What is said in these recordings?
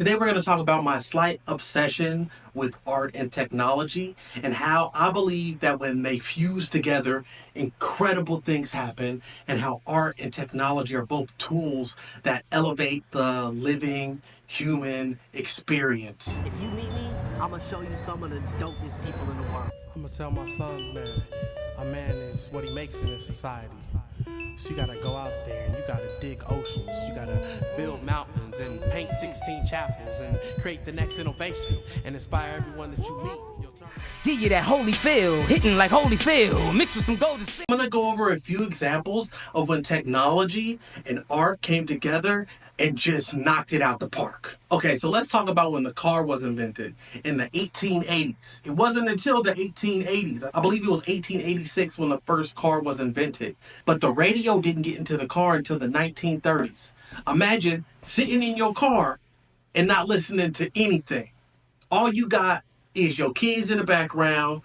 Today we're going to talk about my slight obsession with art and technology and how I believe that when they fuse together, incredible things happen, and how art and technology are both tools that elevate the living human experience. If you meet me, I'm gonna show you some of the dopest people in the world. I'm gonna tell my son, man, a man is what he makes in this society. So you gotta go out there and you gotta dig oceans. You gotta build mountains and paint 16 chapels and create the next innovation and inspire everyone that you meet. Give you that Holyfield, hitting like Holyfield, mixed with some golden. I'm going to go over a few examples of when technology and art came together and just knocked it out the park. Okay, so let's talk about when the car was invented in the 1880s. It wasn't until the 1880s, I believe it was 1886 when the first car was invented. But the radio didn't get into the car until the 1930s. Imagine sitting in your car and not listening to anything. All you got is your kids in the background,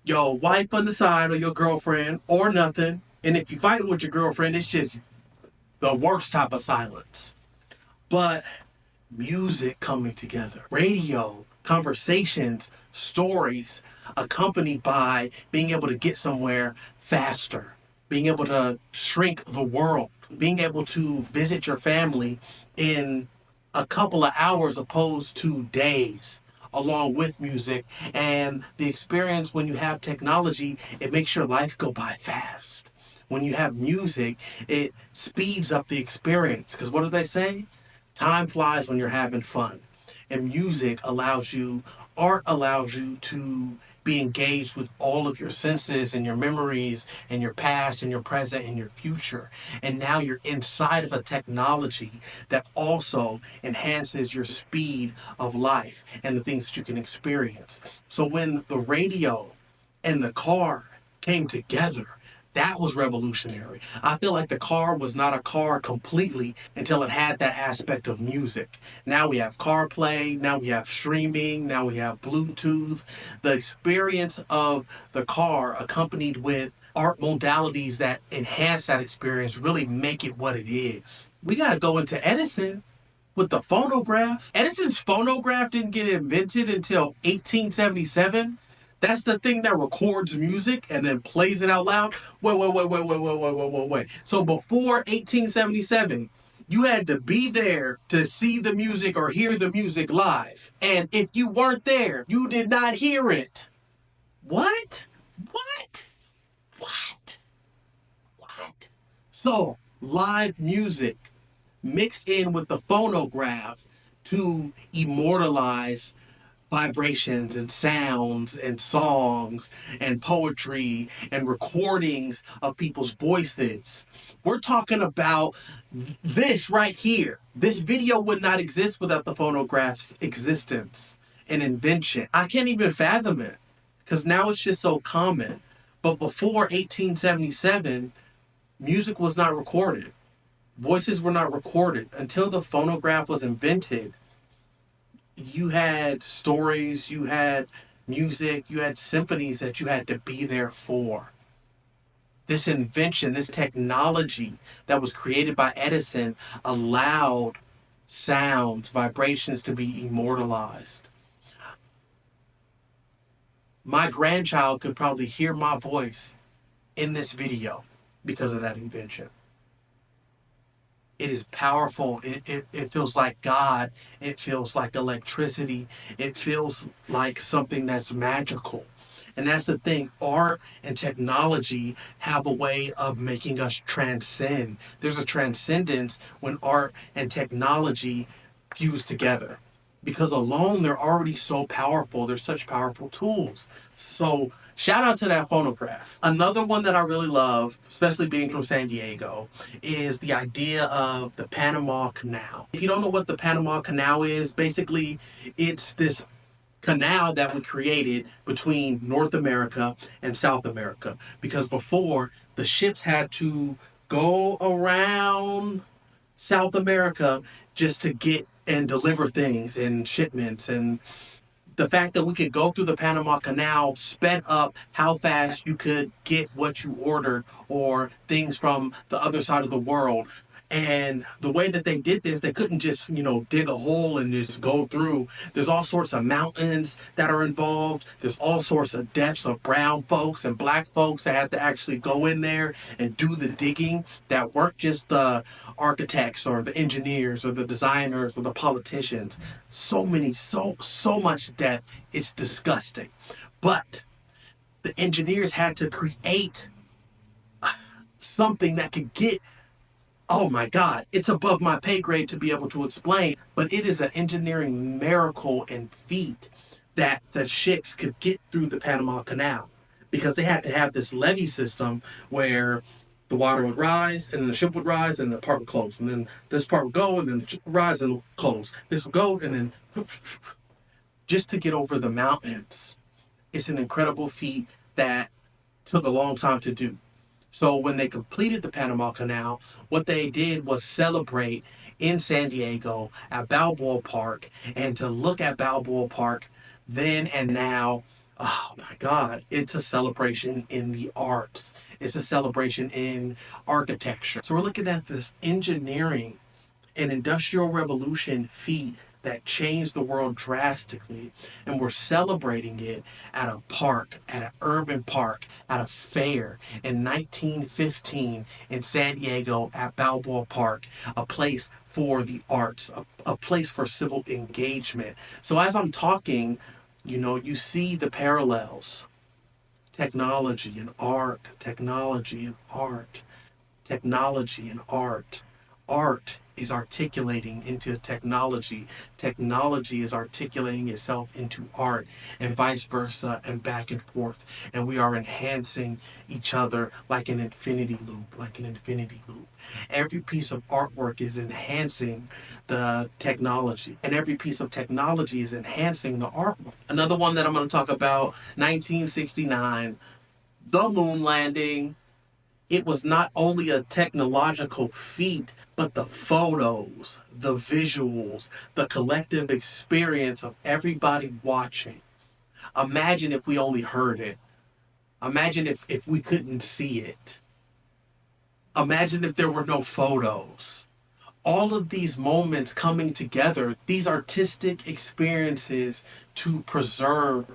your wife on the side, or your girlfriend, or nothing. And if you're fighting with your girlfriend, it's just the worst type of silence. But music coming together, radio, conversations, stories, accompanied by being able to get somewhere faster, being able to shrink the world, being able to visit your family in a couple of hours opposed to days, along with music. And the experience when you have technology, it makes your life go by fast. When you have music, it speeds up the experience. Because what do they say? Time flies when you're having fun. And music allows you, art allows you to be engaged with all of your senses and your memories and your past and your present and your future. And now you're inside of a technology that also enhances your speed of life and the things that you can experience. So when the radio and the car came together, that was revolutionary. I feel like the car was not a car completely until it had that aspect of music. Now we have CarPlay, now we have streaming, now we have Bluetooth. The experience of the car accompanied with art modalities that enhance that experience really make it what it is. We got to go into Edison with the phonograph. Edison's phonograph didn't get invented until 1877. That's the thing that records music and then plays it out loud. Wait. So before 1877, you had to be there to see the music or hear the music live. And if you weren't there, you did not hear it. What? So, live music mixed in with the phonograph to immortalize vibrations and sounds and songs and poetry and recordings of people's voices. We're talking about this right here. This video would not exist without the phonograph's existence and invention. I can't even fathom it because now it's just so common. But before 1877, music was not recorded. Voices were not recorded until the phonograph was invented. You had stories, you had music, you had symphonies that you had to be there for. This invention, this technology that was created by Edison allowed sounds, vibrations to be immortalized. My grandchild could probably hear my voice in this video because of that invention. It is powerful. It feels like God. It feels like electricity. It feels like something that's magical. And that's the thing. Art and technology have a way of making us transcend. There's a transcendence when art and technology fuse together. Because alone, they're already so powerful. They're such powerful tools. So shout out to that phonograph. Another one that I really love, especially being from San Diego, is the idea of the Panama Canal. If you don't know what the Panama Canal is, basically it's this canal that we created between North America and South America. Because before, the ships had to go around South America just to get and deliver things and shipments. And the fact that we could go through the Panama Canal sped up how fast you could get what you ordered or things from the other side of the world. And the way that they did this, they couldn't just, dig a hole and just go through. There's all sorts of mountains that are involved. There's all sorts of deaths of brown folks and black folks that had to actually go in there and do the digging, that weren't just the architects or the engineers or the designers or the politicians. So much death. It's disgusting. But the engineers had to create something that could get, oh my God, it's above my pay grade to be able to explain, but it is an engineering miracle and feat that the ships could get through the Panama Canal, because they had to have this levee system where the water would rise and then the ship would rise and the part would close, and then this part would go and then the ship would rise and close. This would go and then just to get over the mountains. It's an incredible feat that took a long time to do. So when they completed the Panama Canal, what they did was celebrate in San Diego at Balboa Park. And to look at Balboa Park then and now, oh my God, it's a celebration in the arts. It's a celebration in architecture. So we're looking at this engineering and industrial revolution feat that changed the world drastically, and we're celebrating it at a park, at an urban park, at a fair in 1915 in San Diego at Balboa Park, a place for the arts, a place for civil engagement. So as I'm talking, you see the parallels: technology and art, technology and art, technology and art. Art is articulating into technology. Technology is articulating itself into art, and vice versa, and back and forth. And we are enhancing each other like an infinity loop, like an infinity loop. Every piece of artwork is enhancing the technology, and every piece of technology is enhancing the artwork. Another one that I'm going to talk about, 1969, the moon landing. It was not only a technological feat, but the photos, the visuals, the collective experience of everybody watching. Imagine if we only heard it. Imagine if we couldn't see it. Imagine if there were no photos. All of these moments coming together, these artistic experiences to preserve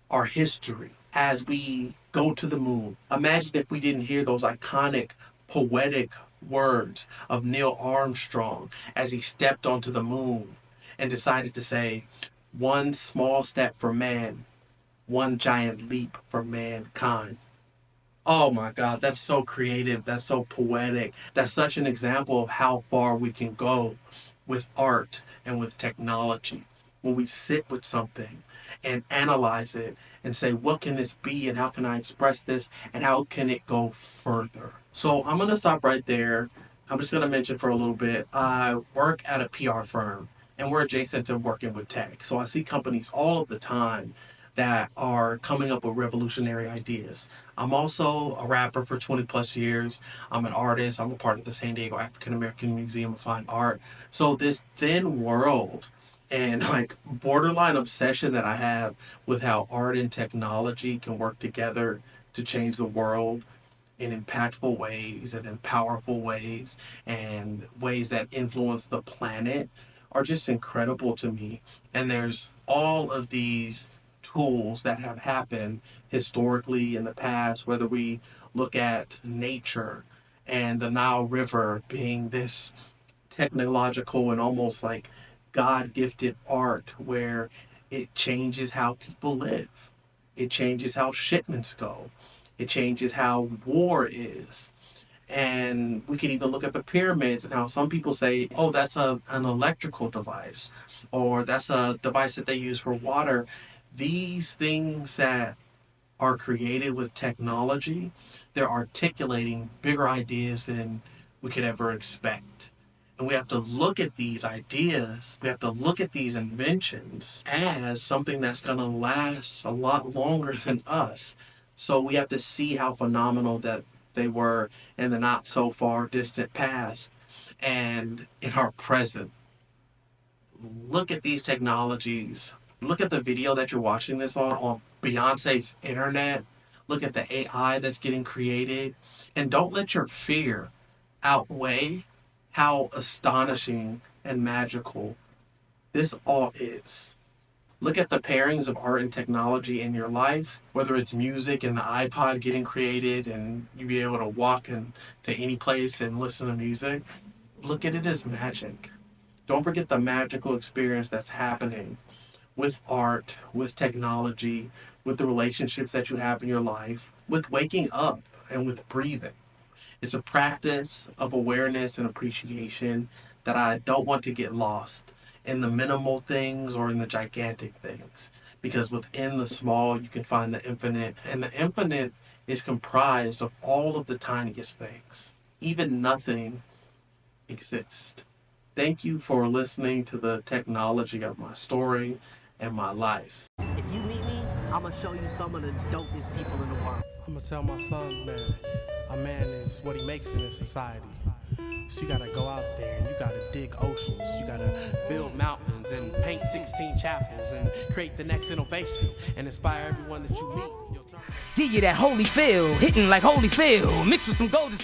our history as we go to the moon. Imagine if we didn't hear those iconic, poetic words of Neil Armstrong as he stepped onto the moon and decided to say, one small step for man, one giant leap for mankind. Oh my God, that's so creative. That's so poetic. That's such an example of how far we can go with art and with technology. When we sit with something and analyze it and say, what can this be and how can I express this and how can it go further? So I'm going to stop right there. I'm just going to mention for a little bit. I work at a PR firm and we're adjacent to working with tech. So I see companies all of the time that are coming up with revolutionary ideas. I'm also a rapper for 20 plus years. I'm an artist. I'm a part of the San Diego African American Museum of Fine Art. So this thin world and like borderline obsession that I have with how art and technology can work together to change the world in impactful ways and in powerful ways and ways that influence the planet are just incredible to me. And there's all of these tools that have happened historically in the past, whether we look at nature and the Nile River being this technological and almost like God gifted art where it changes how people live. It changes how shipments go. It changes how war is. And we can even look at the pyramids and how some people say, oh, that's an electrical device, or that's a device that they use for water. These things that are created with technology, they're articulating bigger ideas than we could ever expect. And we have to look at these ideas, we have to look at these inventions as something that's going to last a lot longer than us. So we have to see how phenomenal that they were in the not so far distant past and in our present. Look at these technologies. Look at the video that you're watching this on Beyonce's internet. Look at the AI that's getting created. And don't let your fear outweigh how astonishing and magical this all is. Look at the pairings of art and technology in your life, whether it's music and the iPod getting created and you be able to walk into any place and listen to music. Look at it as magic. Don't forget the magical experience that's happening with art, with technology, with the relationships that you have in your life, with waking up and with breathing. It's a practice of awareness and appreciation that I don't want to get lost in the minimal things or in the gigantic things. Because within the small, you can find the infinite. And the infinite is comprised of all of the tiniest things. Even nothing exists. Thank you for listening to the technology of my story and my life. If you meet me, I'm gonna show you some of the dopest people in the world. I'm gonna tell my son, man, a man is what he makes in this society. So you gotta go out there and you gotta dig oceans. You gotta build mountains and paint 16 chapels and create the next innovation and inspire everyone that you meet. Give you that Holyfield, hitting like Holyfield, mixed with some golden.